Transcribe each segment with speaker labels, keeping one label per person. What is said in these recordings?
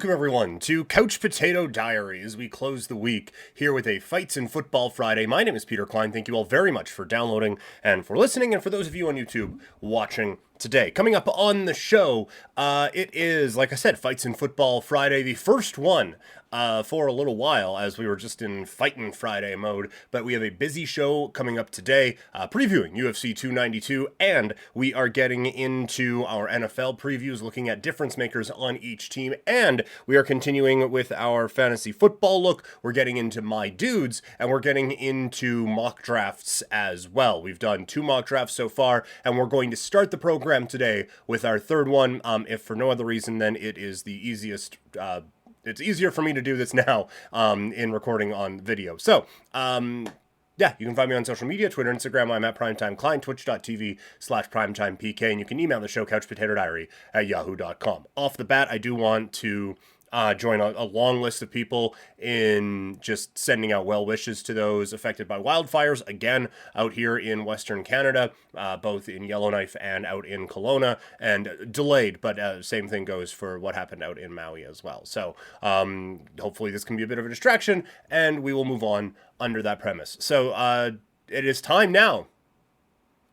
Speaker 1: Welcome, everyone, to Couch Potato Diary as we close the week here with a Fights in Football Friday. My name is Peter Klein. Thank you all very much for downloading and for listening, and for those of you on YouTube watching today. Coming up on the show, it is, like I said, Fights in Football Friday, the first one for a little while, as we were just in Fightin' Friday mode, but we have a busy show coming up today, previewing UFC 292, and we are getting into our NFL previews, looking at difference makers on each team, and we are continuing with our fantasy football look. We're getting into my dudes, and we're getting into mock drafts as well. We've done 2 mock drafts so far, and we're going to start the program today with our third one, if for no other reason than it is the easiest. It's easier for me to do this now in recording on video. So, yeah, you can find me on social media, Twitter, Instagram. I'm at Primetime Klein, twitch.tv/primetimepk, and you can email the show, couchpotatodiary@yahoo.com. Off the bat, I do want to join a long list of people in just sending out well wishes to those affected by wildfires, again, out here in Western Canada, both in Yellowknife and out in Kelowna, and delayed, but same thing goes for what happened out in Maui as well. So hopefully this can be a bit of a distraction, and we will move on under that premise. So it is time now.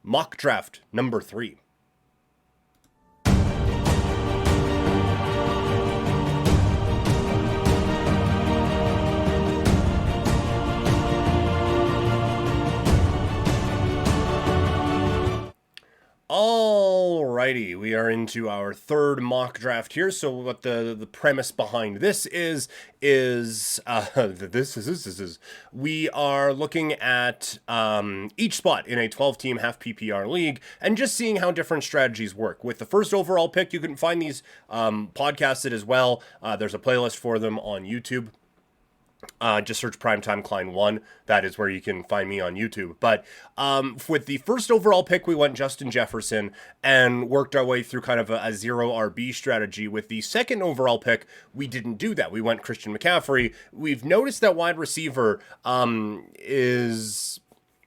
Speaker 1: Mock draft number 3. Alrighty, we are into our third mock draft here. So what the premise behind this is we are looking at each spot in a 12-team half PPR league and just seeing how different strategies work. With the first overall pick, you can find these podcasted as well. There's a playlist for them on YouTube. Just search Primetime Klein 1. That is where you can find me on YouTube. But with the first overall pick, we went Justin Jefferson and worked our way through kind of a zero RB strategy. With the second overall pick, we didn't do that. We went Christian McCaffrey. We've noticed that wide receiver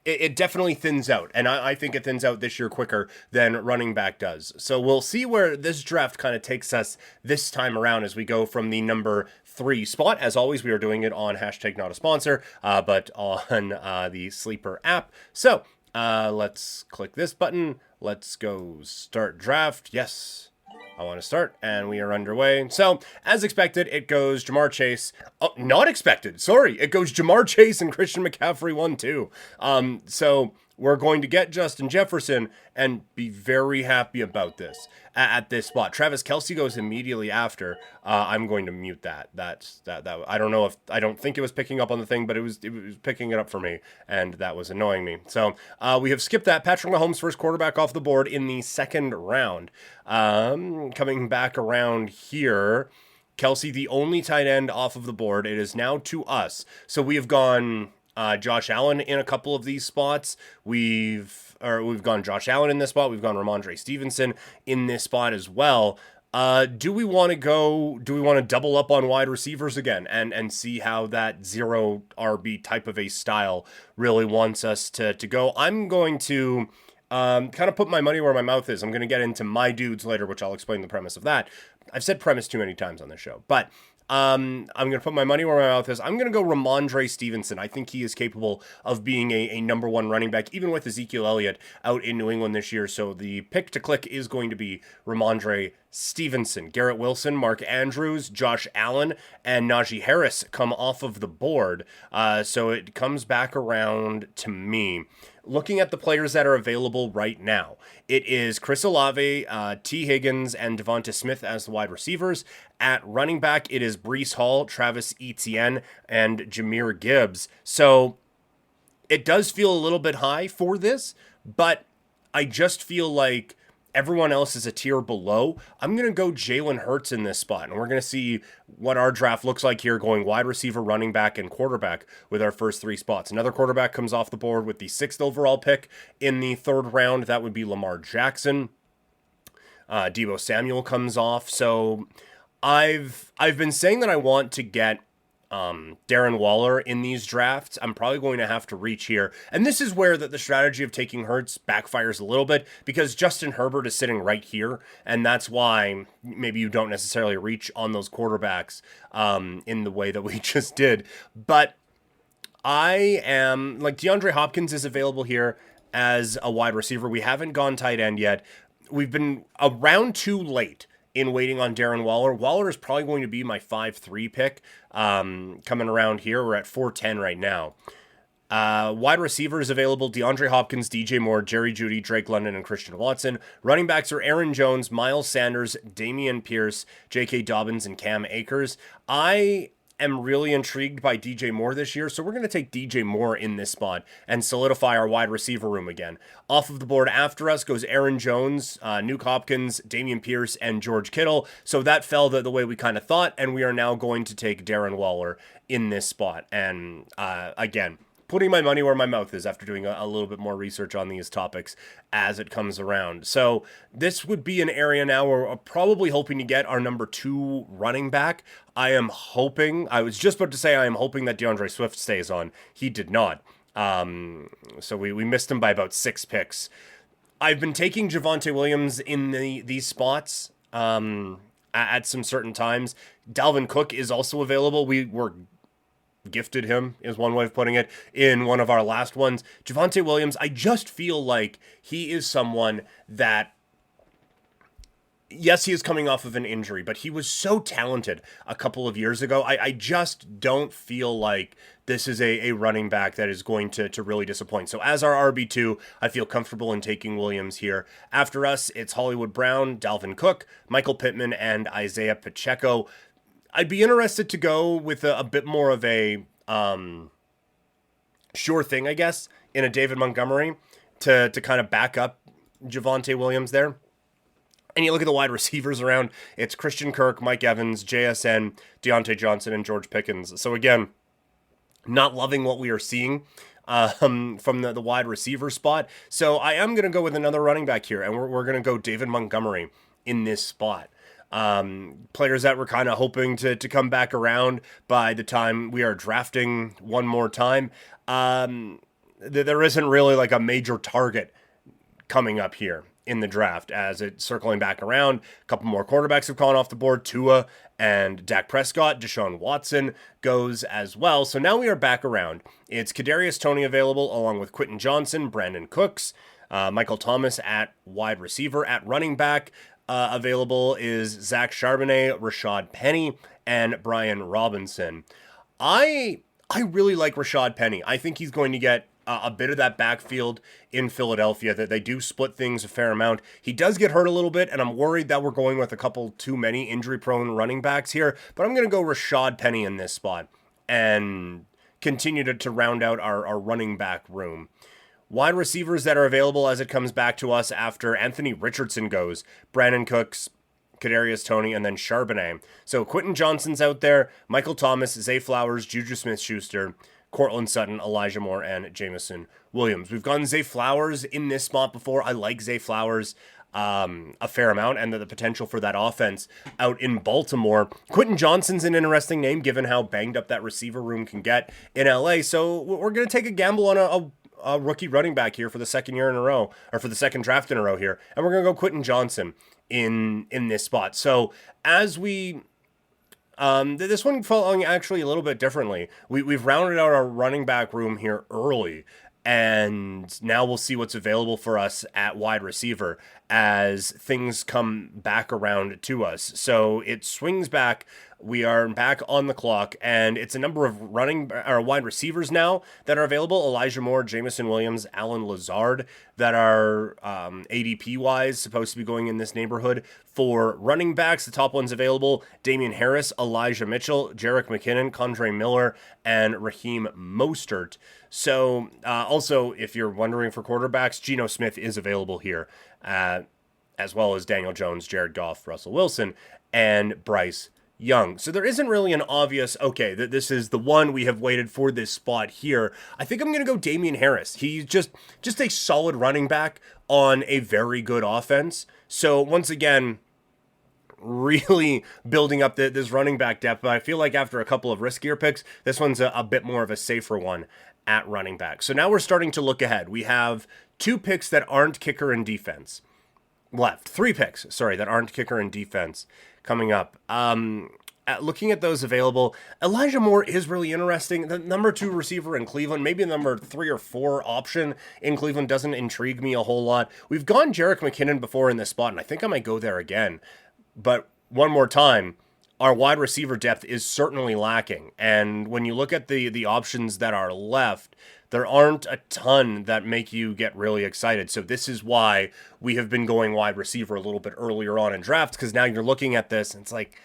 Speaker 1: it definitely thins out, and I think it thins out this year quicker than running back does. So we'll see where this draft kind of takes us this time around as we go from the number 3 spot. As always, we are doing it on #NotASponsor, but on the Sleeper app. So let's click this button. Let's go start draft. Yes, I want to start, and we are underway. So, as expected, it goes Jamar Chase. Oh, not expected. Sorry. It goes Jamar Chase and Christian McCaffrey 1-2. So we're going to get Justin Jefferson and be very happy about this at this spot. Travis Kelce goes immediately after. I'm going to mute that. That I don't know if I don't think it was picking up on the thing, but it was picking it up for me, and that was annoying me. So we have skipped that. Patrick Mahomes, first quarterback off the board in the second round. Coming back around here, Kelce, the only tight end off of the board. It is now to us. So we have gone Josh Allen in a couple of these spots. We've gone Josh Allen in this spot. We've gone Ramondre Stevenson in this spot as well. Do we want to double up on wide receivers again and see how that zero RB type of a style really wants us to go? I'm going to kind of put my money where my mouth is. I'm going to get into my dudes later, which I'll explain the premise of that. I've said premise too many times on this show, but I'm going to put my money where my mouth is. I'm going to go Ramondre Stevenson. I think he is capable of being a number 1 running back, even with Ezekiel Elliott out in New England this year. So the pick to click is going to be Ramondre Stevenson. Garrett Wilson, Mark Andrews, Josh Allen, and Najee Harris come off of the board. So it comes back around to me. Looking at the players that are available right now, it is Chris Olave, T. Higgins, and Devonta Smith as the wide receivers. At running back, it is Breece Hall, Travis Etienne, and Jahmyr Gibbs. So it does feel a little bit high for this, but I just feel like everyone else is a tier below. I'm going to go Jalen Hurts in this spot, and we're going to see what our draft looks like here, going wide receiver, running back, and quarterback with our first 3 spots. Another quarterback comes off the board with the 6th overall pick in the 3rd round. That would be Lamar Jackson. Deebo Samuel comes off. So I've been saying that I want to get Darren Waller in these drafts, I'm probably going to have to reach here. And this is where the strategy of taking Hurts backfires a little bit, because Justin Herbert is sitting right here, and that's why maybe you don't necessarily reach on those quarterbacks in the way that we just did. But I am, like, DeAndre Hopkins is available here as a wide receiver. We haven't gone tight end yet. We've been around too late in waiting on Darren Waller. Waller is probably going to be my 5-3 pick coming around here. We're at 410 right now. Wide receivers available: DeAndre Hopkins, DJ Moore, Jerry Jeudy, Drake London, and Christian Watson. Running backs are Aaron Jones, Miles Sanders, Damian Pierce, J.K. Dobbins, and Cam Akers. I am really intrigued by DJ Moore this year, so we're going to take DJ Moore in this spot and solidify our wide receiver room again. Off of the board after us goes Aaron Jones, Nuke Hopkins, Damian Pierce, and George Kittle. So that fell the way we kind of thought, and we are now going to take Darren Waller in this spot. And again, putting my money where my mouth is after doing a little bit more research on these topics as it comes around. So this would be an area now where we're probably hoping to get our number 2 running back. I was just about to say I am hoping that DeAndre Swift stays on. He did not. So we missed him by about 6 picks. I've been taking Javonte Williams in these spots at some certain times. Dalvin Cook is also available. We were gifted him, is one way of putting it, in one of our last ones. Javonte Williams, I just feel like he is someone that, yes, he is coming off of an injury, but he was so talented a couple of years ago. I just don't feel like this is a running back that is going to really disappoint. So as our RB2, I feel comfortable in taking Williams here. After us, it's Hollywood Brown, Dalvin Cook, Michael Pittman, and Isaiah Pacheco. I'd be interested to go with a bit more of a sure thing, I guess, in a David Montgomery to kind of back up Javonte Williams there. And you look at the wide receivers around, it's Christian Kirk, Mike Evans, JSN, Deontay Johnson, and George Pickens. So again, not loving what we are seeing from the wide receiver spot. So I am going to go with another running back here, and we're going to go David Montgomery in this spot. Players that we're kind of hoping to come back around by the time we are drafting one more time. There isn't really like a major target coming up here in the draft as it's circling back around. A couple more quarterbacks have gone off the board. Tua and Dak Prescott. Deshaun Watson goes as well. So now we are back around. It's Kadarius Toney available along with Quentin Johnson, Brandon Cooks, Michael Thomas at wide receiver. At running back, available is Zach Charbonnet, Rashad Penny, and Brian Robinson. I really like Rashad Penny. I think he's going to get a bit of that backfield in Philadelphia, that they do split things a fair amount. He does get hurt a little bit, and I'm worried that we're going with a couple too many injury-prone running backs here, but I'm going to go Rashad Penny in this spot and continue to round out our running back room. Wide receivers that are available as it comes back to us after Anthony Richardson goes: Brandon Cooks, Kadarius Toney, and then Charbonnet. So Quentin Johnson's out there, Michael Thomas, Zay Flowers, Juju Smith-Schuster, Cortland Sutton, Elijah Moore, and Jameson Williams. We've gotten Zay Flowers in this spot before. I like Zay Flowers a fair amount, and the potential for that offense out in Baltimore. Quentin Johnson's an interesting name given how banged up that receiver room can get in LA. So we're going to take a gamble on a rookie running back here for the second year in a row, or for the second draft in a row here. And we're going to go Quentin Johnson in this spot. So as we, this one falling actually a little bit differently. We've rounded out our running back room here early, and now we'll see what's available for us at wide receiver as things come back around to us. So it swings back. We are back on the clock, and it's a number of wide receivers now that are available: Elijah Moore, Jameson Williams, Alan Lazard, that are ADP-wise supposed to be going in this neighborhood. For running backs, the top ones available: Damian Harris, Elijah Mitchell, Jerick McKinnon, Condre Miller, and Raheem Mostert. So also, if you're wondering for quarterbacks, Geno Smith is available here, as well as Daniel Jones, Jared Goff, Russell Wilson, and Bryce Young. So there isn't really an obvious, okay, that this is the one we have waited for this spot here. I think I'm going to go Damian Harris. He's just a solid running back on a very good offense. So once again, really building up this running back depth, but I feel like after a couple of riskier picks, this one's a bit more of a safer one at running back. So now we're starting to look ahead. We have 2 picks that aren't kicker and defense left. 3 picks, sorry, that aren't kicker and defense coming up. Looking at those available, Elijah Moore is really interesting. The number 2 receiver in Cleveland, maybe the number 3 or 4 option in Cleveland doesn't intrigue me a whole lot. We've gone Jerick McKinnon before in this spot, and I think I might go there again. But one more time, our wide receiver depth is certainly lacking. And when you look at the options that are left, there aren't a ton that make you get really excited. So this is why we have been going wide receiver a little bit earlier on in drafts, because now you're looking at this and it's like,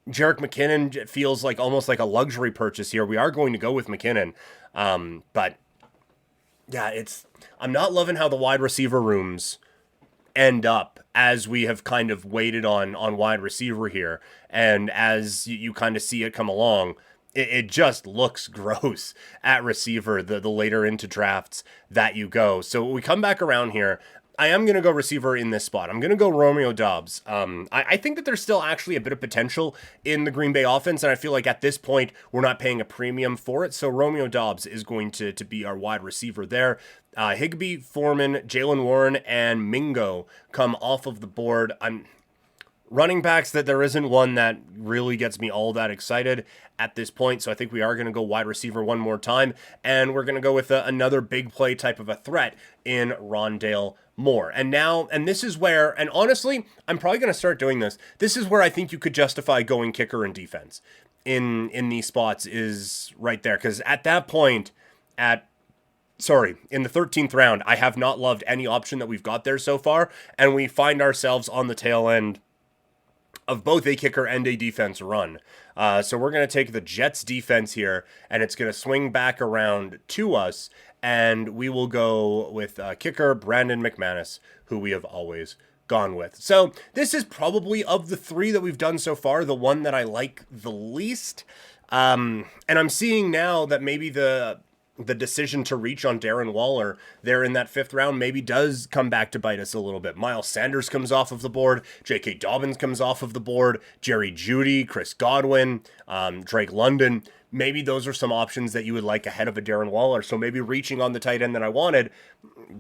Speaker 1: Jerick McKinnon feels like almost like a luxury purchase here. We are going to go with McKinnon. But yeah, I'm not loving how the wide receiver rooms end up as we have kind of waited on wide receiver here. And as you kind of see it come along, it just looks gross at receiver the later into drafts that you go. So we come back around here. I am going to go receiver in this spot. I'm going to go Romeo Doubs. I think that there's still actually a bit of potential in the Green Bay offense, and I feel like at this point, we're not paying a premium for it, so Romeo Doubs is going to be our wide receiver there. Higbee, Foreman, Jalen Warren, and Mingo come off of the board. Running backs, that there isn't one that really gets me all that excited at this point, so I think we are going to go wide receiver one more time, and we're going to go with another big play type of a threat in Rondale Moore. And this is where, and honestly, I'm probably going to start doing this. This is where I think you could justify going kicker and defense in these spots is right there, because at that point, in the 13th round, I have not loved any option that we've got there so far, and we find ourselves on the tail end of both a kicker and a defense run. So we're going to take the Jets defense here, and it's going to swing back around to us, and we will go with kicker Brandon McManus, who we have always gone with. So this is probably, of the 3 that we've done so far, the one that I like the least. And I'm seeing now that maybe the decision to reach on Darren Waller there in that 5th round maybe does come back to bite us a little bit. Miles Sanders comes off of the board. J.K. Dobbins comes off of the board. Jerry Jeudy, Chris Godwin, Drake London. Maybe those are some options that you would like ahead of a Darren Waller. So maybe reaching on the tight end that I wanted,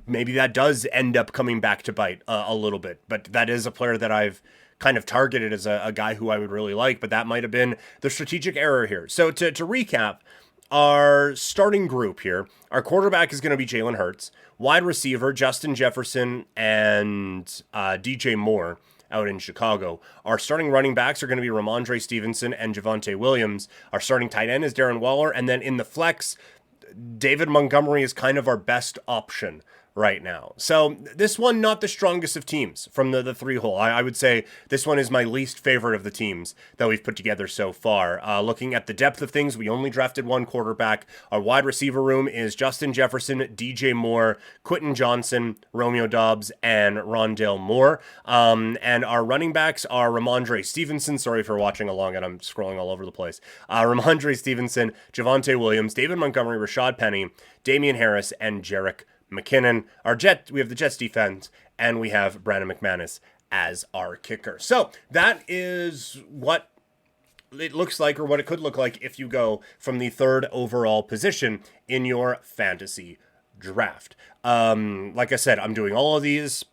Speaker 1: maybe that does end up coming back to bite a little bit. But that is a player that I've kind of targeted as a guy who I would really like. But that might have been the strategic error here. So to recap, our starting group here, our quarterback is going to be Jalen Hurts, wide receiver Justin Jefferson and DJ Moore out in Chicago. Our starting running backs are going to be Ramondre Stevenson and Javonte Williams. Our starting tight end is Darren Waller, and then in the flex, David Montgomery is kind of our best option right now. So this one, not the strongest of teams from the 3 hole. I would say this one is my least favorite of the teams that we've put together so far. Looking at the depth of things, we only drafted 1 quarterback. Our wide receiver room is Justin Jefferson, DJ Moore, Quentin Johnson, Romeo Doubs, and Rondale Moore. And our running backs are Ramondre Stevenson. Sorry for watching along, and I'm scrolling all over the place. Ramondre Stevenson, Javonte Williams, David Montgomery, Rashad Penny, Damian Harris, and Jerick McKinnon. We have the Jets defense, and we have Brandon McManus as our kicker. So that is what it looks like, or what it could look like if you go from the 3rd overall position in your fantasy draft. Like I said, I'm doing all of these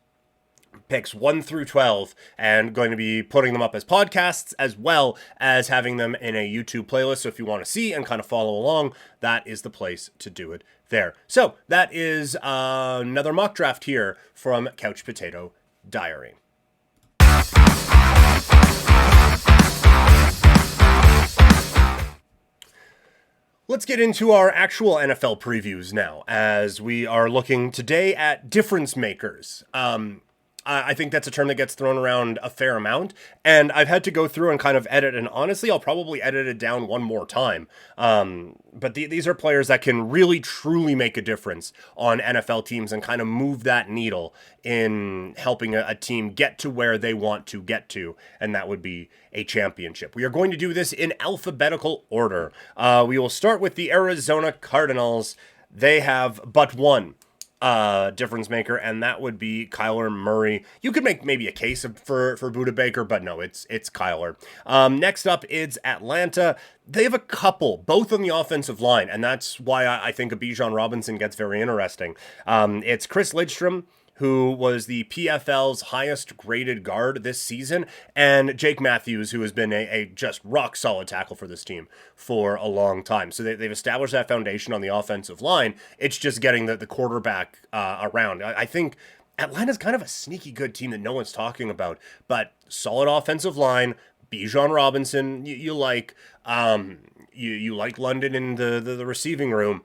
Speaker 1: picks 1 through 12 and going to be putting them up as podcasts as well as having them in a YouTube playlist. So if you want to see and kind of follow along, that is the place to do it there. So that is another mock draft here from Couch Potato Diary. Let's get into our actual NFL previews now, as we are looking today at difference makers. I think that's a term that gets thrown around a fair amount, and I've had to go through and kind of edit, and honestly, I'll probably edit it down one more time. But these are players that can really, truly make a difference on NFL teams and kind of move that needle in helping a team get to where they want to get to, and that would be a championship. We are going to do this in alphabetical order. We will start with the Arizona Cardinals. They have but one difference maker, and that would be Kyler Murray. You could make maybe a case for Budda Baker, but no, it's Kyler. Next up is Atlanta. They have a couple, both on the offensive line, and that's why I think a Bijan Robinson gets very interesting. It's Chris Lidstrom, who was the PFL's highest graded guard this season, and Jake Matthews, who has been a just rock solid tackle for this team for a long time. So they've established that foundation on the offensive line. It's just getting the quarterback around. I think Atlanta's kind of a sneaky good team that no one's talking about, but solid offensive line. Bijan Robinson, you like you like London in the receiving room.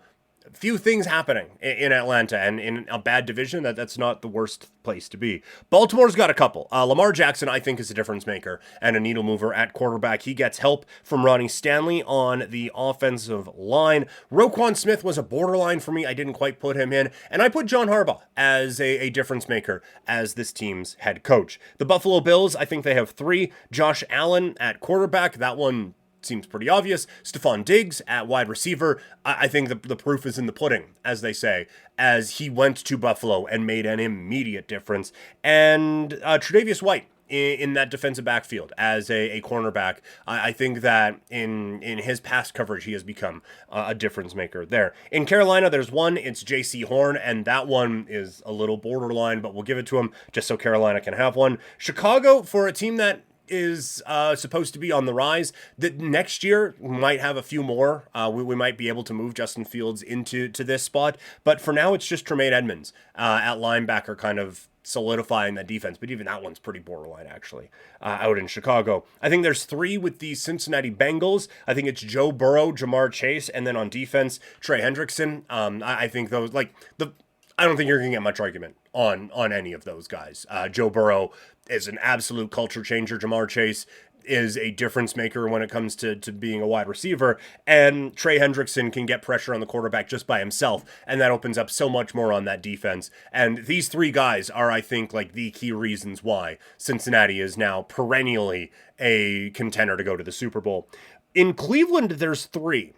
Speaker 1: Few things happening in Atlanta, and in a bad division, that's not the worst place to be. Baltimore's got a couple. Lamar Jackson, I think, is a difference maker and a needle mover at quarterback. He gets help from Ronnie Stanley on the offensive line. Roquan Smith was a borderline for me. I didn't quite put him in, and I put John Harbaugh as a difference maker as this team's head coach. The Buffalo Bills, I think they have three. Josh Allen at quarterback. That one seems pretty obvious. Stephon Diggs at wide receiver. I think the proof is in the pudding, as they say, as he went to Buffalo and made an immediate difference. And Tre'Davious White in that defensive backfield as a cornerback. I think that in his pass coverage, he has become a difference maker there. In Carolina, there's one. It's J.C. Horn, and that one is a little borderline, but we'll give it to him just so Carolina can have one. Chicago, for a team that is supposed to be on the rise, that next year might have a few more. We might be able to move Justin Fields into this spot, but for now it's just Tremaine Edmonds at linebacker, kind of solidifying that defense, but even that one's pretty borderline actually out in Chicago. I think there's three with the Cincinnati Bengals. I think it's Joe Burrow, Jamar Chase, and then on defense, Trey Hendrickson. I think those, I don't think you're going to get much argument on any of those guys. Joe Burrow is an absolute culture changer. Jamar Chase is a difference maker when it comes to being a wide receiver. And Trey Hendrickson can get pressure on the quarterback just by himself. And that opens up so much more on that defense. And these three guys are, I think, like the key reasons why Cincinnati is now perennially a contender to go to the Super Bowl. In Cleveland, there's three.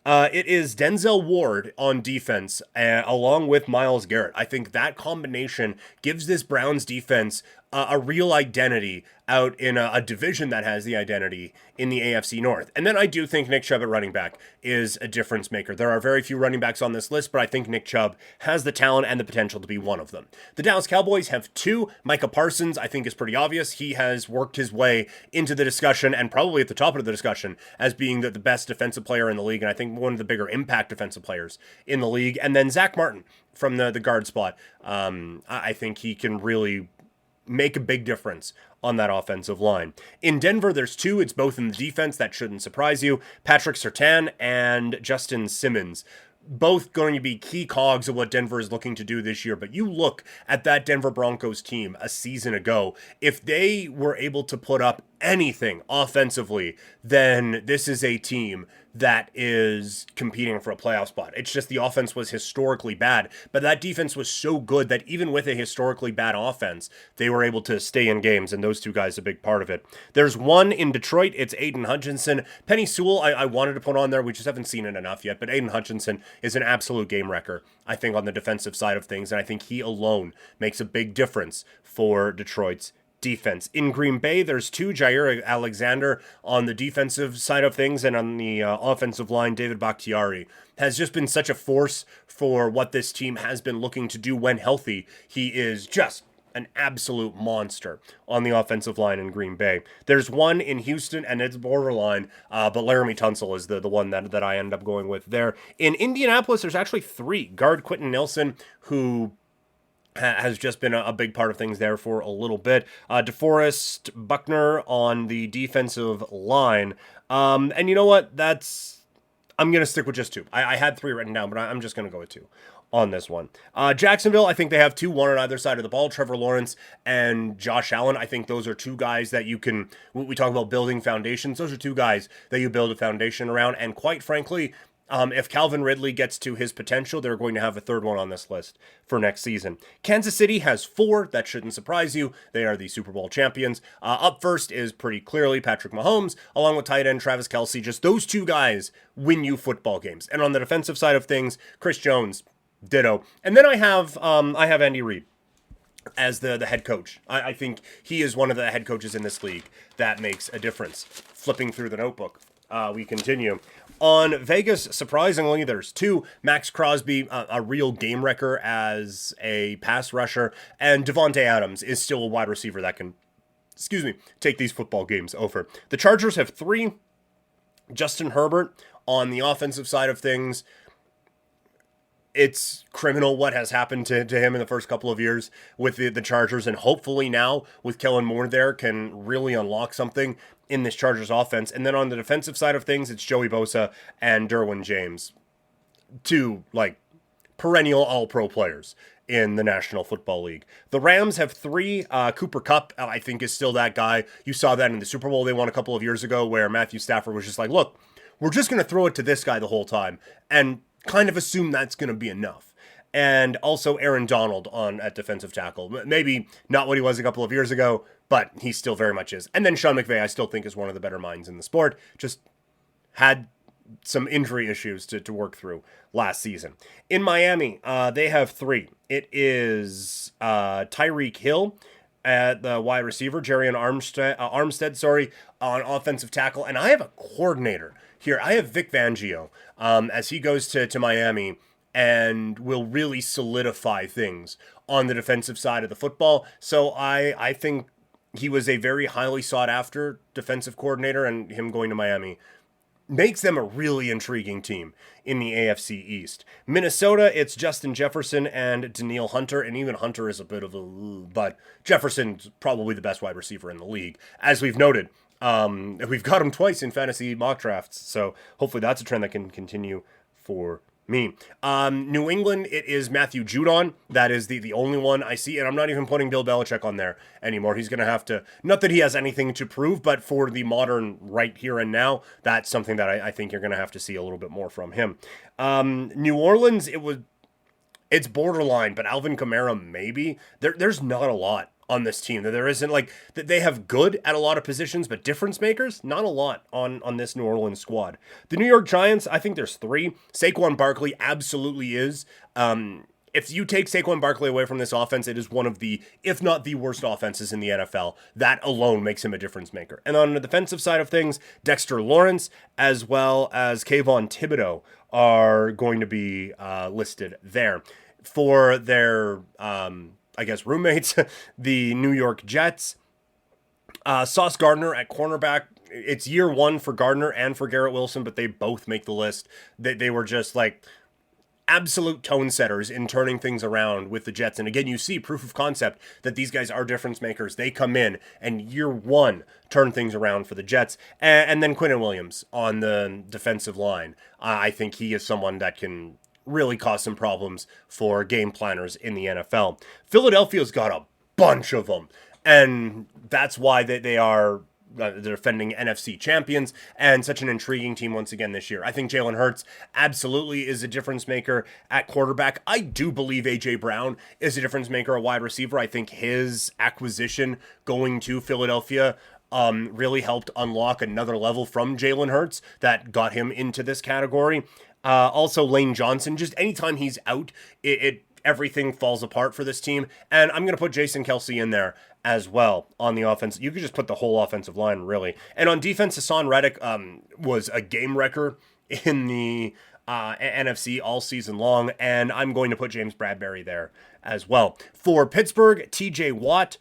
Speaker 1: It is Denzel Ward on defense, along with Myles Garrett. I think that combination gives this Browns defense a real identity out in a division that has the identity in the AFC North. And then I do think Nick Chubb at running back is a difference maker. There are very few running backs on this list, but I think Nick Chubb has the talent and the potential to be one of them. The Dallas Cowboys have two. Micah Parsons, I think, is pretty obvious. He has worked his way into the discussion, and probably at the top of the discussion, as being the best defensive player in the league, and I think one of the bigger impact defensive players in the league. And then Zach Martin from the guard spot. I think he can really make a big difference on that offensive line. In Denver, there's two. It's both in the defense. That shouldn't surprise you. Patrick Surtain and Justin Simmons. Both going to be key cogs of what Denver is looking to do this year. But you look at that Denver Broncos team a season ago, if they were able to put up anything offensively, then this is a team that is competing for a playoff spot. It's just the offense was historically bad, but that defense was so good that even with a historically bad offense, they were able to stay in games, and those two guys are a big part of it. There's one in Detroit. It's Aiden Hutchinson. Penny Sewell, I wanted to put on there. We just haven't seen it enough yet, but Aiden Hutchinson is an absolute game wrecker, I think, on the defensive side of things, and I think he alone makes a big difference for Detroit's defense. In Green Bay, there's two. Jair Alexander on the defensive side of things, and on the offensive line, David Bakhtiari has just been such a force for what this team has been looking to do when healthy. He is just an absolute monster on the offensive line in Green Bay. There's one in Houston, and it's borderline, but Laramie Tunsil is the one that I end up going with there. In Indianapolis, there's actually three. Guard Quentin Nelson, who has just been a big part of things there for a little bit. DeForest Buckner on the defensive line. And you know what? I'm going to stick with just two. I had three written down, but I'm just going to go with two on this one. Jacksonville, I think they have two, one on either side of the ball. Trevor Lawrence and Josh Allen. I think those are two guys that you can, we talk about building foundations. Those are two guys that you build a foundation around. And quite frankly, if Calvin Ridley gets to his potential, they're going to have a third one on this list for next season. Kansas City has four. That shouldn't surprise you. They are the Super Bowl champions. Up first is pretty clearly Patrick Mahomes, along with tight end Travis Kelce. Just those two guys win you football games. And on the defensive side of things, Chris Jones, Ditto. And then I have Andy Reid as the head coach. I think he is one of the head coaches in this league that makes a difference. Flipping through the notebook, we continue. On Vegas, surprisingly, there's two. Max Crosby, a real game wrecker as a pass rusher, and Devontae Adams is still a wide receiver that can, take these football games over. The Chargers have three. Justin Herbert on the offensive side of things. It's criminal what has happened to him in the first couple of years with the Chargers, and hopefully now with Kellen Moore there can really unlock something in this Chargers offense. And then on the defensive side of things, it's Joey Bosa and Derwin James, two perennial all-pro players in the National Football League. The Rams have three. Cooper Kupp, I think, is still that guy. You saw that in the Super Bowl they won a couple of years ago where Matthew Stafford was just like, look, we're just going to throw it to this guy the whole time and kind of assume that's going to be enough. And also Aaron Donald at defensive tackle. Maybe not what he was a couple of years ago, but he still very much is. And then Sean McVay, I still think, is one of the better minds in the sport. Just had some injury issues to work through last season. In Miami, they have three. It is Tyreek Hill at the wide receiver, Jerry Armstead, on offensive tackle. And I have a coordinator here. I have Vic Fangio as he goes to Miami and will really solidify things on the defensive side of the football. So I think he was a very highly sought after defensive coordinator, and him going to Miami makes them a really intriguing team in the AFC East. Minnesota, it's Justin Jefferson and Danielle Hunter, and even Hunter is a bit of but Jefferson's probably the best wide receiver in the league. As we've noted, we've got him twice in fantasy mock drafts, so hopefully that's a trend that can continue for me. New England, it is Matthew Judon. That is the only one I see, and I'm not even putting Bill Belichick on there anymore. He's going to have to, not that he has anything to prove, but for the modern right here and now, that's something that I think you're going to have to see a little bit more from him. New Orleans, it's borderline, but Alvin Kamara, maybe. There's not a lot on this team. There isn't they have good at a lot of positions, but difference makers, not a lot on this New Orleans squad. The New York Giants, I think there's three. Saquon Barkley absolutely is. If you take Saquon Barkley away from this offense, it is one of the, if not the worst offenses in the NFL. That alone makes him a difference maker. And on the defensive side of things, Dexter Lawrence as well as Kayvon Thibodeau are going to be listed there. For their roommates, the New York Jets. Sauce Gardner at cornerback. It's year one for Gardner and for Garrett Wilson, but they both make the list. They were just absolute tone setters in turning things around with the Jets. And again, you see proof of concept that these guys are difference makers. They come in and year one turn things around for the Jets. And then Quinnen Williams on the defensive line. I think he is someone that can really cause some problems for game planners in the NFL. Philadelphia's got a bunch of them, and that's why they are the defending NFC champions and such an intriguing team once again this year. I think Jalen Hurts absolutely is a difference maker at quarterback. I do believe A.J. Brown is a difference maker, a wide receiver. I think his acquisition going to Philadelphia really helped unlock another level from Jalen Hurts that got him into this category. Also, Lane Johnson, just anytime he's out, everything falls apart for this team. And I'm going to put Jason Kelce in there as well on the offense. You could just put the whole offensive line, really. And on defense, Hassan Reddick was a game wrecker in the NFC all season long. And I'm going to put James Bradbury there as well. For Pittsburgh, TJ Watt,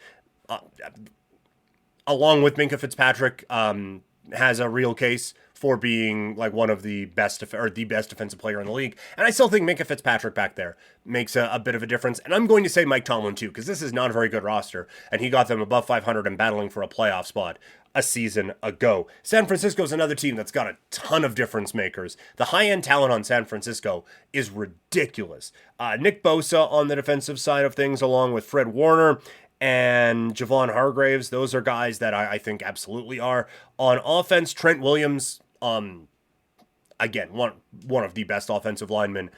Speaker 1: along with Minkah Fitzpatrick, has a real case for being one of the best the best defensive player in the league. And I still think Minkah Fitzpatrick back there makes a bit of a difference. And I'm going to say Mike Tomlin too, because this is not a very good roster, and he got them above 500 and battling for a playoff spot a season ago. San Francisco's another team that's got a ton of difference makers. The high-end talent on San Francisco is ridiculous. Nick Bosa on the defensive side of things, along with Fred Warner and Javon Hargraves. Those are guys that I think absolutely are. On offense, Trent Williams, again, one of the best offensive linemen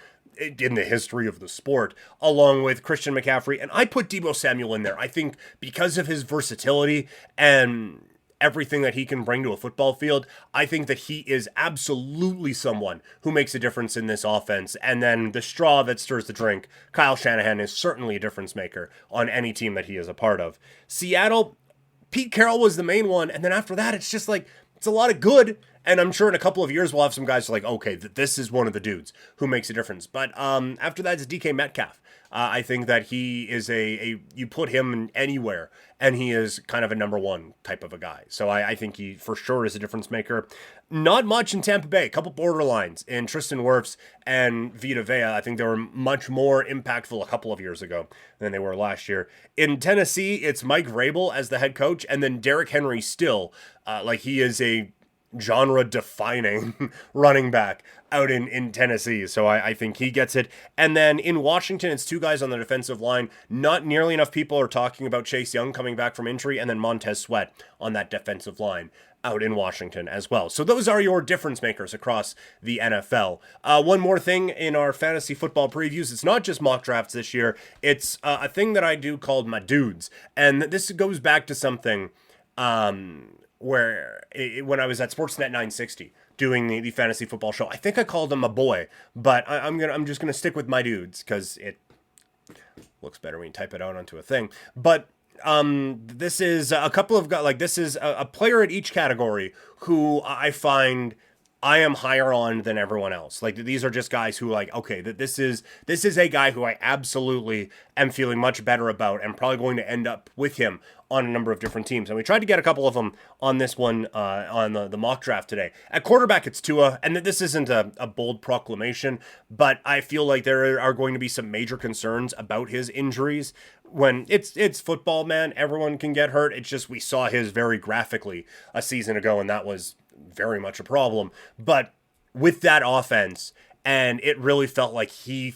Speaker 1: in the history of the sport, along with Christian McCaffrey. And I put Deebo Samuel in there. I think because of his versatility and everything that he can bring to a football field, I think that he is absolutely someone who makes a difference in this offense. And then the straw that stirs the drink, Kyle Shanahan is certainly a difference maker on any team that he is a part of. Seattle, Pete Carroll was the main one. And then after that, it's just like, it's a lot of good. And I'm sure in a couple of years, we'll have some guys like, okay, this is one of the dudes who makes a difference. But after that, it's DK Metcalf. I think that he is you put him anywhere, and he is kind of a number one type of a guy. So I think he for sure is a difference maker. Not much in Tampa Bay, a couple borderlines in Tristan Wirfs and Vita Vea. I think they were much more impactful a couple of years ago than they were last year. In Tennessee, it's Mike Vrabel as the head coach, and then Derrick Henry still, like he is a genre-defining running back out in Tennessee. So I think he gets it. And then in Washington, it's two guys on the defensive line. Not nearly enough people are talking about Chase Young coming back from injury, and then Montez Sweat on that defensive line out in Washington as well. So those are your difference makers across the NFL. One more thing in our fantasy football previews, it's not just mock drafts this year. It's a thing that I do called my dudes. And this goes back to something where when I was at Sportsnet 960 doing the fantasy football show, I think I called him a boy, but I'm just gonna stick with my dudes because it looks better when you type it out onto a thing. But this is a couple of guys, like this is a player at each category who I find I am higher on than everyone else. Like these are just guys who like, okay, this is a guy who I absolutely am feeling much better about and probably going to end up with him on a number of different teams. And we tried to get a couple of them on this one, on the mock draft today. At quarterback, it's Tua, and this isn't a bold proclamation, but I feel like there are going to be some major concerns about his injuries. When it's football, man, everyone can get hurt. It's just we saw his very graphically a season ago, and that was very much a problem. But with that offense, and it really felt like he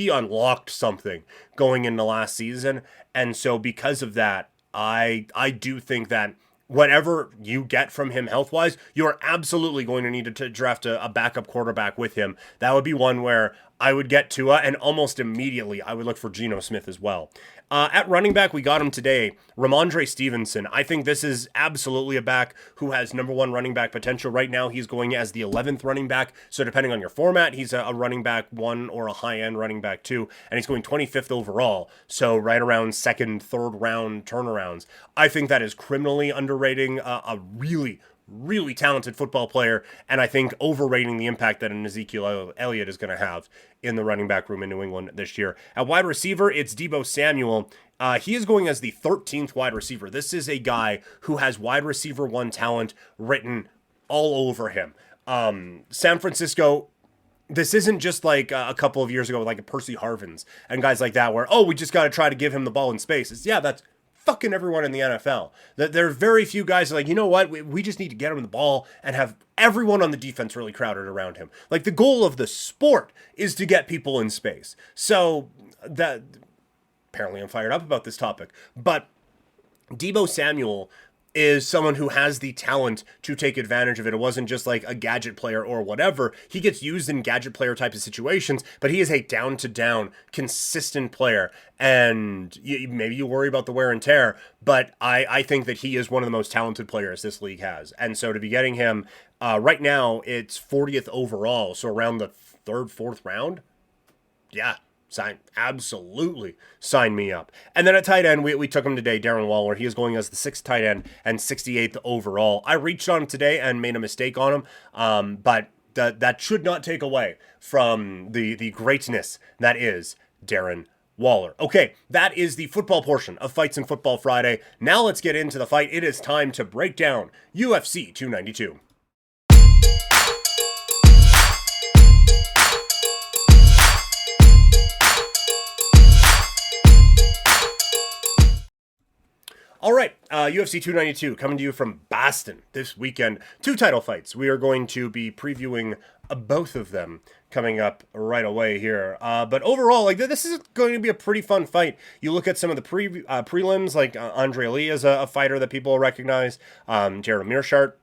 Speaker 1: unlocked something going into last season. And so because of that, I do think that whatever you get from him health-wise, you're absolutely going to need to draft a backup quarterback with him. That would be one where I would get Tua, and almost immediately I would look for Geno Smith as well. At running back, we got him today, Ramondre Stevenson. I think this is absolutely a back who has number one running back potential. Right now, he's going as the 11th running back. So depending on your format, he's a running back 1 or a high-end running back 2. And he's going 25th overall. So right around second, third round turnarounds. I think that is criminally underrating a really talented football player, and I think overrating the impact that an Ezekiel Elliott is going to have in the running back room in New England this year. At wide receiver, it's Deebo Samuel. He is going as the 13th wide receiver. This is a guy who has wide receiver 1 talent written all over him. San Francisco, this isn't just like a couple of years ago, like a Percy Harvins and guys like that, where, we just got to try to give him the ball in space. That's fucking everyone in the NFL. There are very few guys like, you know what, we just need to get him the ball and have everyone on the defense really crowded around him. Like the goal of the sport is to get people in space. So that apparently I'm fired up about this topic, but Deebo Samuel is someone who has the talent to take advantage of it. It wasn't just like a gadget player or whatever. He gets used in gadget player type of situations, but he is a down-to-down, consistent player. And maybe you worry about the wear and tear, but I think that he is one of the most talented players this league has. And so to be getting him, right now, it's 40th overall, so around the 3rd, 4th round. Yeah. Absolutely sign me up. And then at tight end, we took him today, Darren Waller. He is going as the 6th tight end and 68th overall. I reached on him today and made a mistake on him, but that should not take away from the greatness that is Darren Waller. Okay, that is the football portion of Fights in Football Friday. Now let's get into the fight. It is time to break down UFC 292. All right, UFC 292 coming to you from Boston this weekend. 2 title fights. We are going to be previewing both of them coming up right away here. But overall, like this is going to be a pretty fun fight. You look at some of the prelims, like Andre Lee is a fighter that people recognize. Jared Mearshart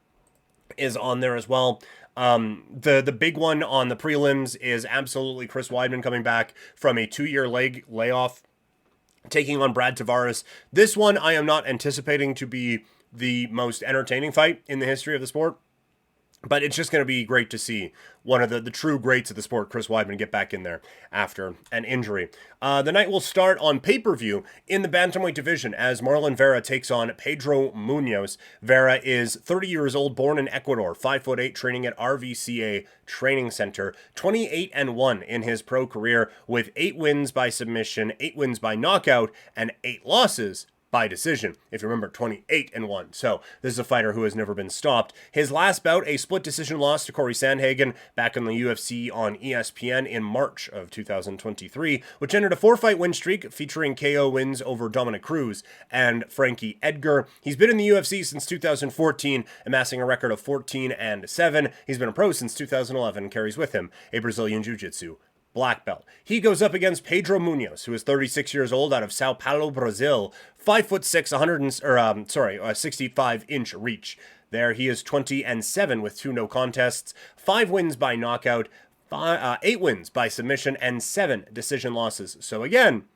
Speaker 1: is on there as well. The big one on the prelims is absolutely Chris Weidman coming back from a 2-year layoff, taking on Brad Tavares. This one I am not anticipating to be the most entertaining fight in the history of the sport. But it's just going to be great to see one of the true greats of the sport, Chris Weidman, get back in there after an injury. The night will start on pay-per-view in the bantamweight division as Marlon Vera takes on Pedro Munoz. Vera is 30 years old, born in Ecuador, 5'8", training at RVCA Training Center, 28-1 in his pro career with 8 wins by submission, 8 wins by knockout, and 8 losses by decision. If you remember, 28-1. So this is a fighter who has never been stopped. His last bout, a split decision loss to Corey Sandhagen back in the UFC on ESPN in March of 2023, which ended a 4-fight win streak featuring KO wins over Dominic Cruz and Frankie Edgar. He's been in the UFC since 2014, amassing a record of 14-7. He's been a pro since 2011 and carries with him a Brazilian Jiu-Jitsu black belt. He goes up against Pedro Munoz, who is 36 years old, out of Sao Paulo, Brazil, 5'6", 65-inch reach. There he is 20-7 with 2 no contests, 5 wins by knockout, 8 wins by submission, and 7 decision losses. So again,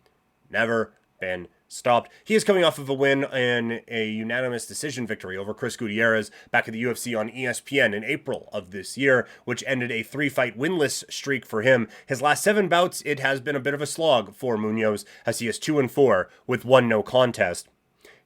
Speaker 1: never been stopped. He is coming off of a win in a unanimous decision victory over Chris Gutierrez back at the UFC on ESPN in April of this year, which ended a 3-fight winless streak for him. His last 7 bouts, it has been a bit of a slog for Munoz, as he is 2-4 with 1 no contest.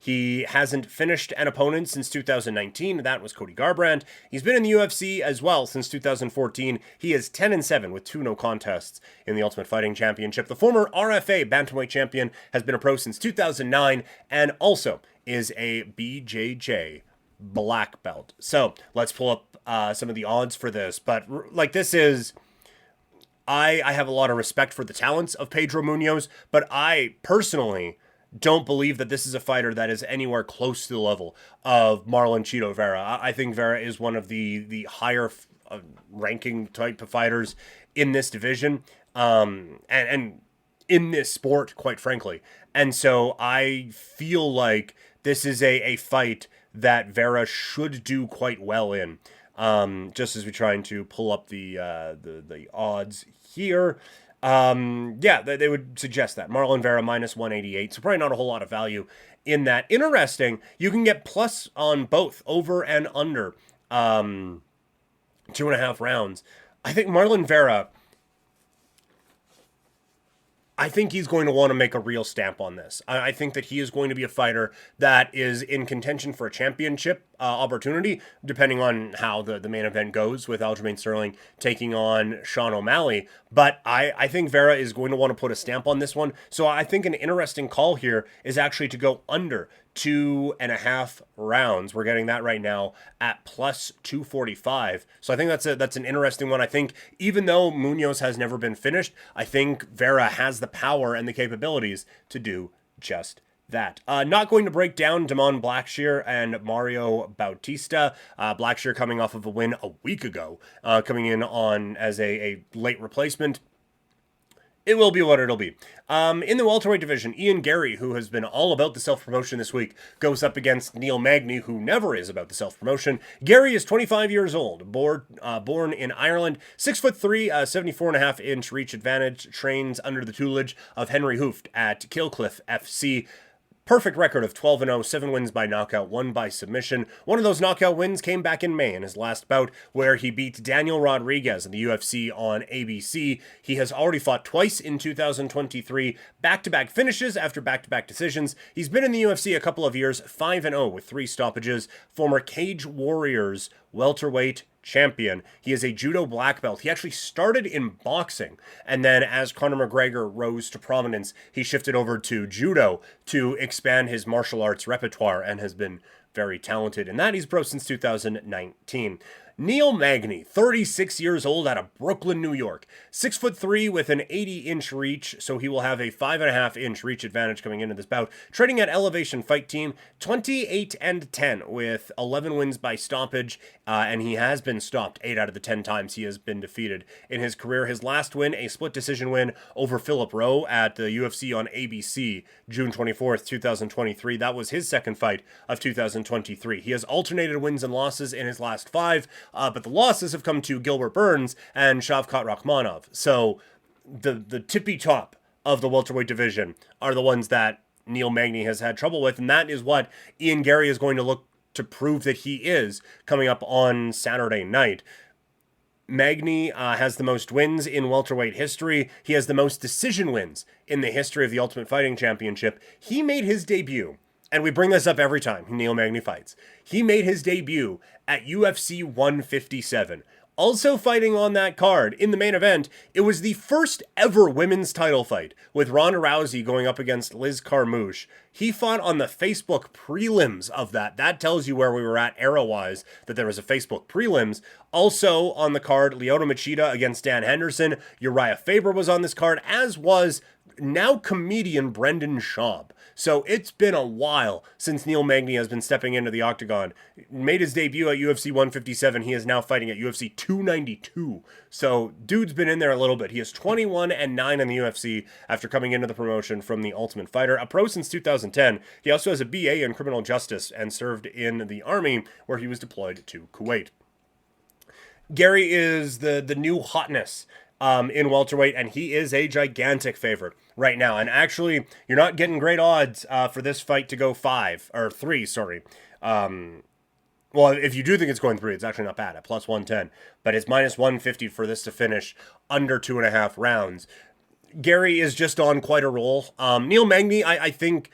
Speaker 1: He hasn't finished an opponent since 2019. That was Cody Garbrandt. He's been in the UFC as well since 2014. He is 10-7 with 2 no contests in the Ultimate Fighting Championship. The former RFA Bantamweight champion has been a pro since 2009 and also is a BJJ black belt. So let's pull up some of the odds for this. But this is... I have a lot of respect for the talents of Pedro Munoz, but I personally don't believe that this is a fighter that is anywhere close to the level of Marlon Chito Vera. I think Vera is one of the higher ranking type of fighters in this division, and in this sport, quite frankly. And so I feel like this is a fight that Vera should do quite well in. Just as we're trying to pull up the odds here. They would suggest that. Marlon Vera minus 188, so probably not a whole lot of value in that. Interesting, you can get plus on both over and under 2.5 rounds. I think Marlon Vera, I think he's going to want to make a real stamp on this. I think that he is going to be a fighter that is in contention for a championship opportunity, depending on how the main event goes with Aljamain Sterling taking on Sean O'Malley. But I think Vera is going to want to put a stamp on this one. So I think an interesting call here is actually to go under 2.5 rounds. We're getting that right now at plus 245. So I think that's an interesting one. I think even though Munoz has never been finished, I think Vera has the power and the capabilities to do just that. Not going to break down Damon Blackshear and Mario Bautista. Blackshear coming off of a win a week ago, coming in on as a late replacement. It will be what it'll be. In the welterweight division, Ian Gary, who has been all about the self-promotion this week, goes up against Neil Magny, who never is about the self-promotion. Gary is 25 years old, born in Ireland, 6'3", 74.5-inch reach advantage, trains under the tutelage of Henry Hooft at Killcliff FC. Perfect record of 12-0, 7 wins by knockout, 1 by submission. One of those knockout wins came back in May in his last bout, where he beat Daniel Rodriguez in the UFC on ABC. He has already fought twice in 2023, back-to-back finishes after back-to-back decisions. He's been in the UFC a couple of years, 5-0 with 3 stoppages. Former Cage Warriors welterweight champion. He is a judo black belt. He actually started in boxing, and then as Conor McGregor rose to prominence, he shifted over to judo to expand his martial arts repertoire and has been very talented in that. He's pro since 2019. Neil Magny, 36 years old, out of Brooklyn, New York. 6'3" with an 80-inch reach, so he will have a 5.5-inch reach advantage coming into this bout. Trading at Elevation Fight Team, 28-10 with 11 wins by stoppage, and he has been stopped 8 out of the 10 times he has been defeated in his career. His last win, a split decision win over Philip Rowe at the UFC on ABC, June 24th, 2023. That was his second fight of 2023. He has alternated wins and losses in his last 5, but the losses have come to Gilbert Burns and Shavkat Rakhmonov. So the tippy top of the welterweight division are the ones that Neil Magny has had trouble with, and that is what Ian Gary is going to look to prove that he is coming up on Saturday night. Magny has the most wins in welterweight history. He has the most decision wins in the history of the Ultimate Fighting Championship. He made his debut, and we bring this up every time Neil Magny fights. He made his debut at UFC 157. Also fighting on that card in the main event, it was the first ever women's title fight, with Ronda Rousey going up against Liz Carmouche. He fought on the Facebook prelims of that. That tells you where we were at era-wise, that there was a Facebook prelims. Also on the card, Lyoto Machida against Dan Henderson. Uriah Faber was on this card, as was now comedian Brendan Schaub. So it's been a while since Neil Magny has been stepping into the octagon. Made his debut at UFC 157. He is now fighting at UFC 292. So dude's been in there a little bit. He is 21-9 in the UFC after coming into the promotion from the Ultimate Fighter. A pro since 2010. He also has a BA in criminal justice and served in the army where he was deployed to Kuwait. Gary is the new hotness in welterweight, and he is a gigantic favorite right now. And actually, you're not getting great odds for this fight to go 3. Well, if you do think it's going 3, it's actually not bad at plus 110, but it's minus 150 for this to finish under 2.5 rounds. Gary is just on quite a roll. Neil Magny, I think,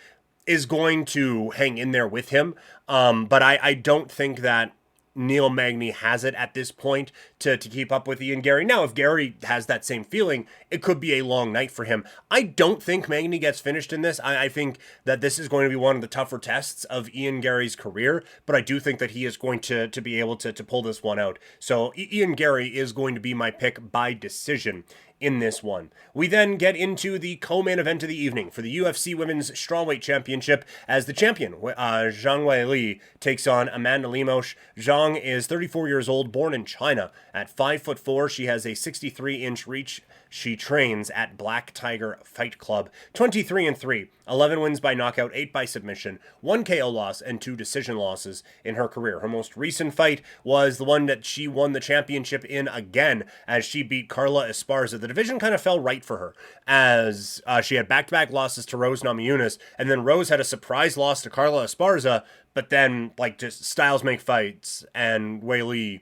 Speaker 1: is going to hang in there with him, but I don't think that Neil Magny has it at this point to keep up with Ian Gary. Now, if Gary has that same feeling, it could be a long night for him. I don't think Magny gets finished in this. I think that this is going to be one of the tougher tests of Ian Gary's career, but I do think that he is going to be able to pull this one out. So Ian Gary is going to be my pick by decision in this one. We then get into the co-main event of the evening for the UFC Women's Strawweight Championship as the champion, Zhang Weili, takes on Amanda Lemos. Zhang is 34 years old, born in China. At 5'4", she has a 63-inch reach. She trains at Black Tiger Fight Club. 23-3, 11 wins by knockout, 8 by submission, 1 KO loss, and 2 decision losses in her career. Her most recent fight was the one that she won the championship in again, as she beat Carla Esparza. The division kind of fell right for her, as she had back-to-back losses to Rose Namajunas, and then Rose had a surprise loss to Carla Esparza, but then, just styles make fights, and Weili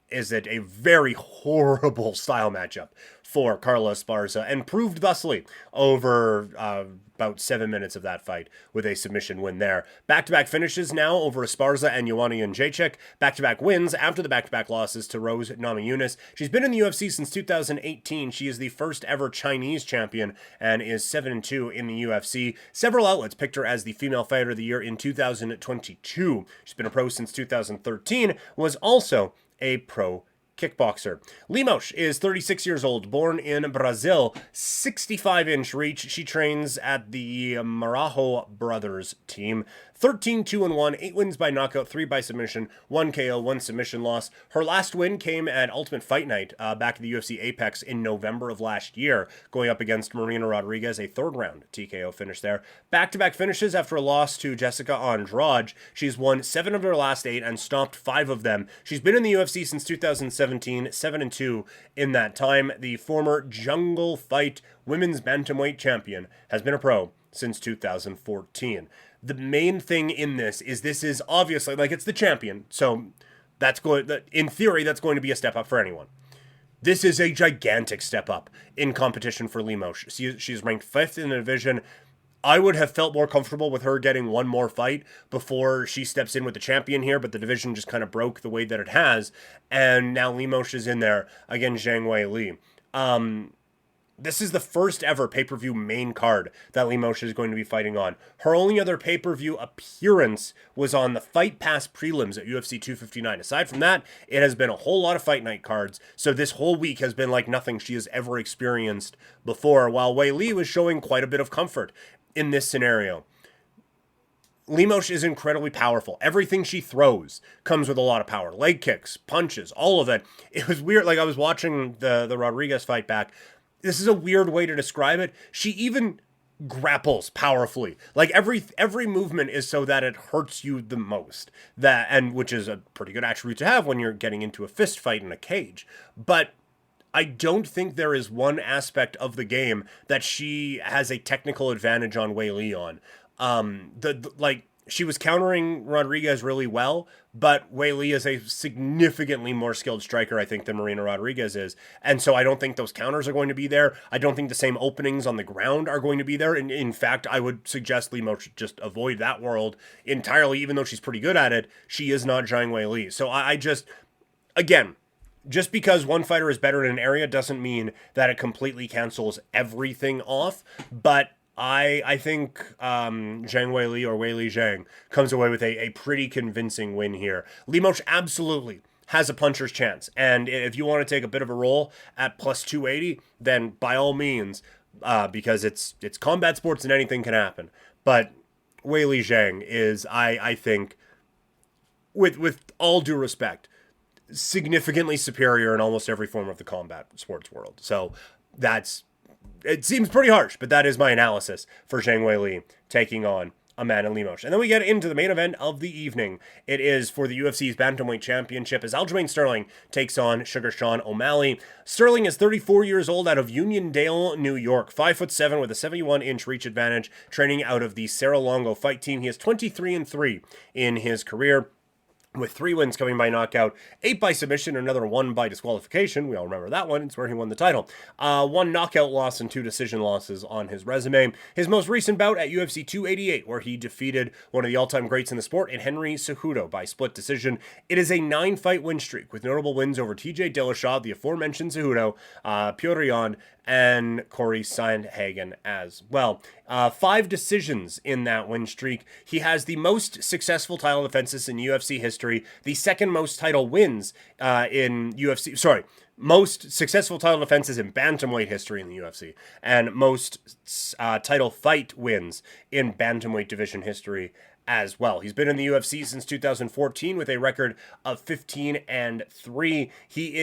Speaker 1: is it a very horrible style matchup for Carla Esparza, and proved thusly over about 7 minutes of that fight with a submission win there. Back-to-back finishes now over Esparza and Joanna Jędrzejczyk. Back-to-back wins after the back-to-back losses to Rose Namajunas. She's been in the UFC since 2018. She is the first ever Chinese champion and is 7-2 in the UFC. Several outlets picked her as the Female Fighter of the Year in 2022. She's been a pro since 2013, was also a pro kickboxer. Lemos is 36 years old, born in Brazil, 65-inch reach. She trains at the Marajo Brothers team. 13-2-1, 8 wins by knockout, 3 by submission, 1 KO, 1 submission loss. Her last win came at Ultimate Fight Night back at the UFC Apex in November of last year, going up against Marina Rodriguez, a third-round TKO finish there. Back-to-back finishes after a loss to Jessica Andrade. She's won 7 of her last 8 and stopped 5 of them. She's been in the UFC since 2017, 7-2 in that time. The former Jungle Fight Women's Bantamweight champion has been a pro since 2014. The main thing in this is obviously, it's the champion, so that's going, in theory, that's going to be a step up for anyone. This is a gigantic step up in competition for Lemos. She's ranked 5th in the division. I would have felt more comfortable with her getting one more fight before she steps in with the champion here, but the division just kind of broke the way that it has, and now Lemos is in there against Zhang Weili. This is the first ever pay-per-view main card that Lemos is going to be fighting on. Her only other pay-per-view appearance was on the Fight Pass prelims at UFC 259. Aside from that, it has been a whole lot of fight night cards, so this whole week has been like nothing she has ever experienced before, while Weili was showing quite a bit of comfort in this scenario. Lemos is incredibly powerful. Everything she throws comes with a lot of power. Leg kicks, punches, all of it. It was weird. I was watching the Rodriguez fight back. This is a weird way to describe it. She even grapples powerfully. Every movement is so that it hurts you the most. Which is a pretty good attribute to have when you're getting into a fist fight in a cage. But I don't think there is one aspect of the game that she has a technical advantage on Weili on. she was countering Rodriguez really well, but Wei Li is a significantly more skilled striker, I think, than Marina Rodriguez is. And so I don't think those counters are going to be there. I don't think the same openings on the ground are going to be there. And in fact, I would suggest Limo should just avoid that world entirely, even though she's pretty good at it. She is not Zhang Wei Li. So I just, again, just because one fighter is better in an area doesn't mean that it completely cancels everything off. But I think Zhang Weili or Weili Zhang comes away with a pretty convincing win here. Limoges absolutely has a puncher's chance. And if you want to take a bit of a roll at plus 280, then by all means, because it's combat sports and anything can happen. But Weili Zhang is, I think, with all due respect, significantly superior in almost every form of the combat sports world. So it seems pretty harsh, but that is my analysis for Zhang Weili taking on Amanda Lemos. And then we get into the main event of the evening. It is for the UFC's Bantamweight Championship as Aljamain Sterling takes on Sugar Sean O'Malley. Sterling is 34 years old, out of Uniondale, New York, 5'7" with a 71-inch reach advantage, training out of the Cerro Longo fight team. He is 23-3 in his career, with 3 wins coming by knockout, 8 by submission, another 1 by disqualification. We all remember that one. It's where he won the title. 1 knockout loss and 2 decision losses on his resume. His most recent bout at UFC 288, where he defeated one of the all-time greats in the sport in Henry Cejudo by split decision. It is a 9-fight win streak, with notable wins over TJ Dillashaw, the aforementioned Cejudo, Petr Yan, and Corey Sandhagen as well. 5 decisions in that win streak. He has the most successful title defenses in UFC history, the second most title wins most successful title defenses in bantamweight history in the UFC, and most title fight wins in bantamweight division history as well. He's been in the UFC since 2014 with a record of 15-3. He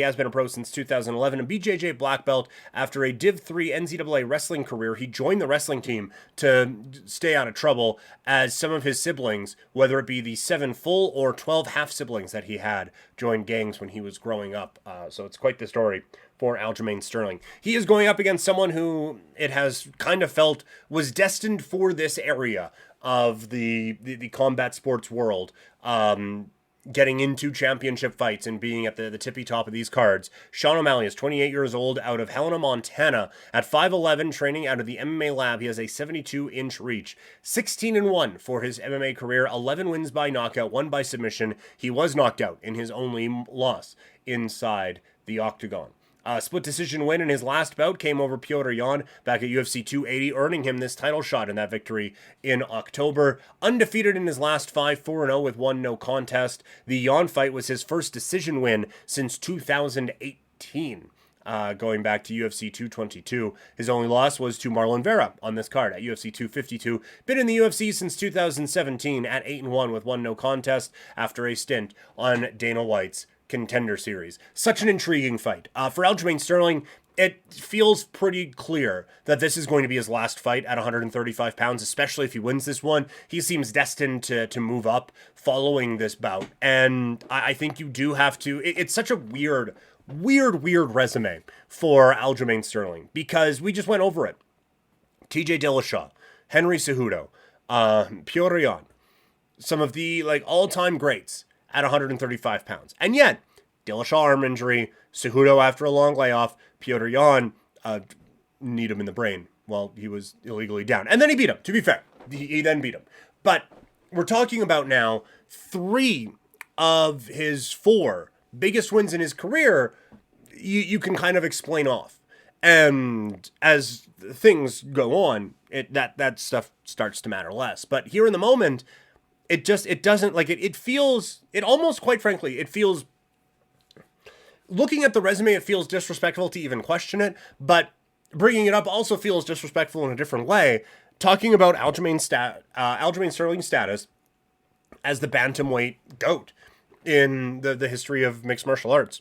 Speaker 1: has been a pro since 2011, a BJJ black belt. After a Div 3 NCAA wrestling career, he joined the wrestling team to stay out of trouble, as some of his siblings, whether it be the 7 full or 12 half siblings that he had, joined gangs when he was growing up. So it's quite the story for Aljamain Sterling. He is going up against someone who it has kind of felt was destined for this area of the combat sports world, getting into championship fights and being at the tippy top of these cards. Sean O'Malley is 28 years old, out of Helena, Montana. At 5'11", training out of the MMA lab, he has a 72-inch reach. 16-1 for his MMA career, 11 wins by knockout, 1 by submission. He was knocked out in his only loss inside the octagon. Split decision win in his last bout came over Petr Yan back at UFC 280, earning him this title shot in that victory in October. Undefeated in his last 5, 4-0 with 1 no contest. The Yan fight was his first decision win since 2018. Going back to UFC 222. His only loss was to Marlon Vera on this card at UFC 252. Been in the UFC since 2017 at 8-1 with 1 no contest after a stint on Dana White's Contender Series. Such an intriguing fight. For Aljamain Sterling, it feels pretty clear that this is going to be his last fight at 135 pounds, especially if he wins this one. He seems destined to move up following this bout. And I think you do have to... It's such a weird resume for Aljamain Sterling, because we just went over it. TJ Dillashaw, Henry Cejudo, Petr Yan, some of the all-time greats at 135 pounds. And yet, Dillashaw arm injury, Cejudo after a long layoff, Petr Yan, need him in the brain while he was illegally down. And then he beat him, to be fair. He then beat him. But we're talking about now 3 of his 4 biggest wins in his career, you can kind of explain off. And as things go on, that stuff starts to matter less. But here in the moment, it doesn't, it feels, quite frankly, it feels, looking at the resume, it feels disrespectful to even question it, but bringing it up also feels disrespectful in a different way. Talking about Aljamain Sterling's status as the bantamweight GOAT in the history of mixed martial arts.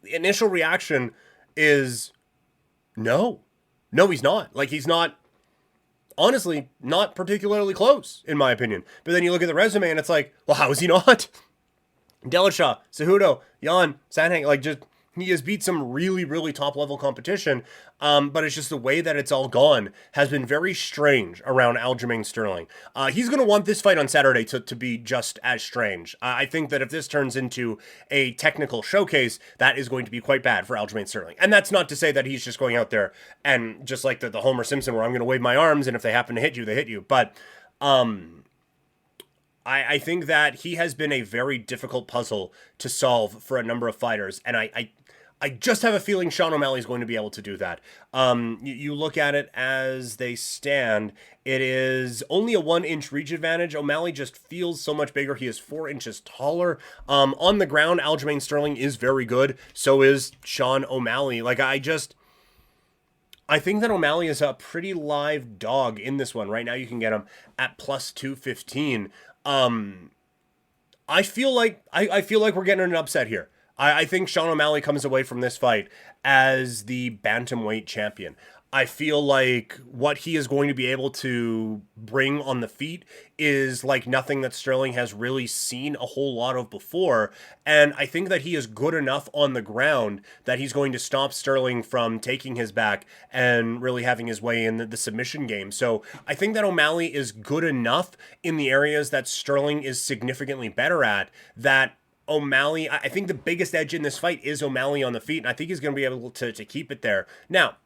Speaker 1: The initial reaction is, no, he's not. He's not, honestly, not particularly close, in my opinion. But then you look at the resume and it's like, well, how is he not? Dillashaw, Cejudo, Yan, Sandhagen, He has beat some really, really top level competition, but it's just the way that it's all gone has been very strange around Aljamain Sterling. He's going to want this fight on Saturday to be just as strange. I think that if this turns into a technical showcase, that is going to be quite bad for Aljamain Sterling. And that's not to say that he's just going out there and just like the Homer Simpson where I'm going to wave my arms and if they happen to hit you, they hit you. But I think that he has been a very difficult puzzle to solve for a number of fighters, and I just have a feeling Sean O'Malley is going to be able to do that. You look at it as they stand, it is only a 1-inch reach advantage. O'Malley just feels so much bigger. He is 4 inches taller. On the ground, Aljamain Sterling is very good. So is Sean O'Malley. Like, I think that O'Malley is a pretty live dog in this one. Right now you can get him at plus 215. I feel like we're getting an upset here. I think Sean O'Malley comes away from this fight as the bantamweight champion. I feel like what he is going to be able to bring on the feet is like nothing that Sterling has really seen a whole lot of before. And I think that he is good enough on the ground that he's going to stop Sterling from taking his back and really having his way in the submission game. So I think that O'Malley is good enough in the areas that Sterling is significantly better at that O'Malley, I think the biggest edge in this fight is O'Malley on the feet, and I think he's going to be able to keep it there. Now,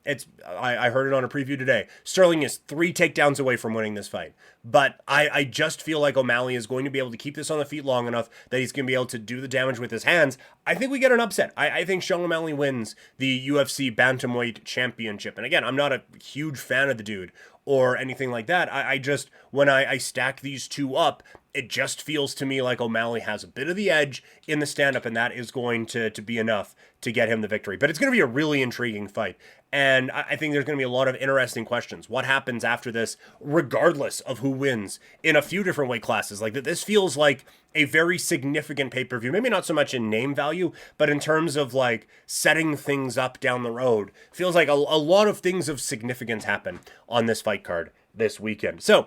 Speaker 1: I heard it on a preview today. Sterling is 3 takedowns away from winning this fight, but I just feel like O'Malley is going to be able to keep this on the feet long enough that he's going to be able to do the damage with his hands. I think we get an upset. I think Sean O'Malley wins the UFC Bantamweight Championship, and again, I'm not a huge fan of the dude or anything like that. I just, when I stack these two up, it just feels to me like O'Malley has a bit of the edge in the stand-up, and that is going to be enough to get him the victory. But it's going to be a really intriguing fight, and I think there's going to be a lot of interesting questions. What happens after this, regardless of who wins, in a few different weight classes? Like, this feels like a very significant pay-per-view. Maybe not so much in name value, but in terms of, like, setting things up down the road. Feels like a lot of things of significance happen on this fight card this weekend. So,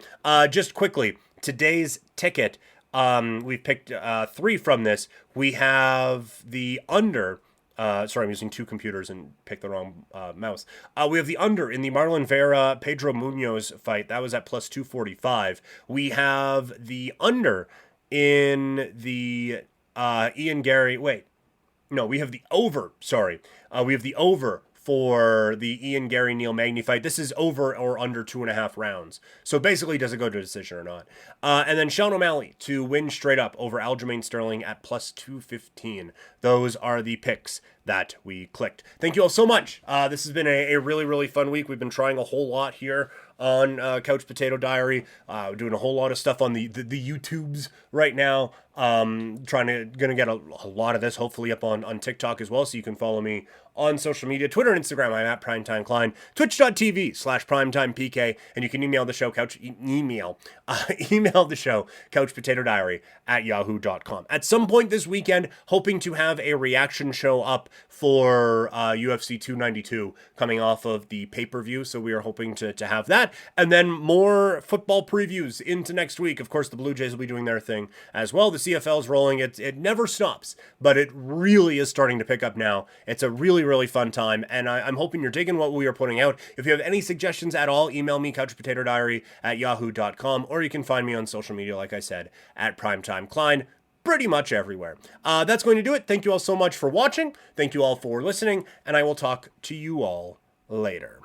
Speaker 1: just quickly, today's ticket, we picked 3 from this. We have the under. Sorry, I'm using 2 computers and picked the wrong mouse. We have the under in the Marlon Vera Pedro Munoz fight. That was at plus 245. We have the under in the Ian Gary. Wait, no, we have the over. Sorry, we have the over for the Ian Gary Neil Magny fight. This is over or under 2.5 rounds. So basically, does it go to a decision or not? And then Sean O'Malley to win straight up over Aljamain Sterling at plus 215. Those are the picks that we clicked. Thank you all so much. This has been a really, really fun week. We've been trying a whole lot here on Couch Potato Diary. We're doing a whole lot of stuff on the YouTubes right now. Gonna get a lot of this hopefully up on TikTok as well, so you can follow me on social media, Twitter and Instagram. I'm at Primetime Klein, twitch.tv/PrimetimePK, and you can email the show email the show couchpotatodiary@yahoo.com. At some point this weekend, hoping to have a reaction show up for UFC 292 coming off of the pay-per-view, so we are hoping to have that, and then more football previews into next week. Of course, the Blue Jays will be doing their thing as well. The CFL's rolling. It never stops, but it really is starting to pick up now. It's a really, really fun time, and I'm hoping you're digging what we are putting out. If you have any suggestions at all, email me, couchpotatodiary@yahoo.com, or you can find me on social media, like I said, at Primetime Klein, pretty much everywhere. That's going to do it. Thank you all so much for watching. Thank you all for listening, and I will talk to you all later.